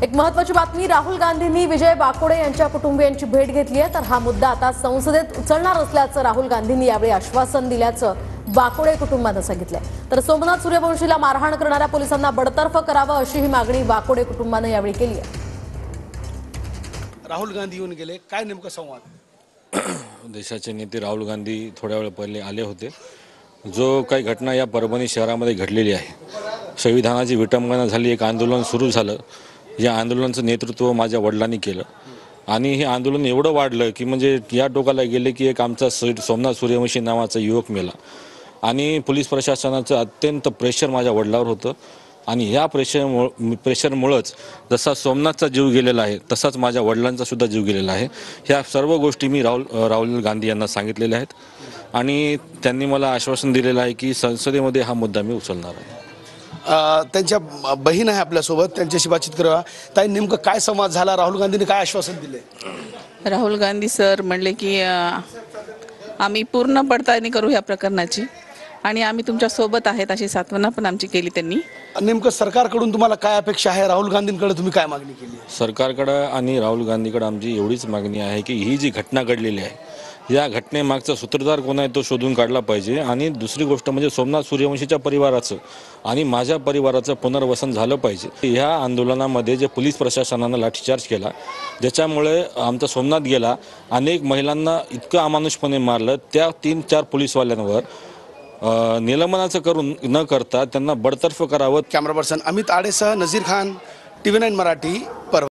एक महत्त्वाची बातमी, राहुल गांधींनी विजय बाकोडे यांच्या कुटुंबियांची भेट घेतली आहे। तर हा मुद्दा आता संसदेत उचलणार असल्याचं राहुल गांधींनी यावेळी आश्वासन दिल्याचं बाकोडे कुटुंबानं सांगितलंय। तर सोमनाथ सूर्यवंशीला मारहाण करणाऱ्या पोलिसांना बडतर्फ करावं अशी ही मागणी बाकोडे कुटुंबानं यावेळी केली आहे। राहुल गांधी येऊन गेले, काय नेमका संवाद? देशाचे नेते राहुल गांधी थोड्या वेळ पहिले आले होते। जो काही घटना या परभणी शहरामध्ये घडलेली आहे, संविधानाची विटंबना झाली, एक आंदोलन सुरू झालं। या आंदोलनाचं नेतृत्व माझ्या वडिलांनी केलं आणि हे आंदोलन एवढं वाढलं की म्हणजे या टोकाला गेले की एक आमचा सोमनाथ सूर्यवंशी नावाचा युवक मेला आणि पोलीस प्रशासनाचं अत्यंत प्रेशर माझ्या वडिलांवर होतं आणि या प्रेशरमुळेच जसा सोमनाथचा जीव गेलेला आहे तसाच माझ्या वडिलांचा सुद्धा जीव गेलेला आहे। ह्या सर्व गोष्टी मी राहुल गांधी यांना सांगितलेल्या आहेत आणि त्यांनी मला आश्वासन दिलेलं आहे की संसदेमध्ये हा मुद्दा मी उचलणार आहे। त्यांच्या बहीण आहे आपल्यासोबत, त्यांच्याशी बातचीत करूया। ताई, नेमकं काय संवाद झाला? राहुल गांधींनी काय आश्वासन दिले? राहुल गांधी सर म्हणले की आम्ही पूर्ण पडताळणी करू या प्रकरणाची आणि आम्ही तुमच्या सोबत आहेत अशी सांत्वना पण आमची केली त्यांनी। नेमकं सरकारकडून तुम्हाला काय अपेक्षा आहे? राहुल गांधींकडे तुम्ही काय मागणी केली? सरकारकडे आणि राहुल गांधीकडे आमची एवढीच मागणी आहे की ही जी घटना घडलेली आहे या घटनेमागचा सूत्रधार कोण आहे तो शोधून काढला पाहिजे आणि दुसरी गोष्ट म्हणजे सोमनाथ सूर्यवंशीच्या परिवाराचं आणि माझ्या परिवाराचं पुनर्वसन झालं पाहिजे। ह्या आंदोलनामध्ये जे पोलीस प्रशासनानं लाठीचार्ज केला ज्याच्यामुळे आमचा सोमनाथ गेला, अनेक महिलांना इतकं अमानुषपणे मारलं, त्या 3-4 पोलीसवाल्यांवर निलंबनाचं करून न करता त्यांना बडतर्फ करावं। कॅमेरा पर्सन अमित आडेसह नजीर खान, TV9 मराठी, परभणी।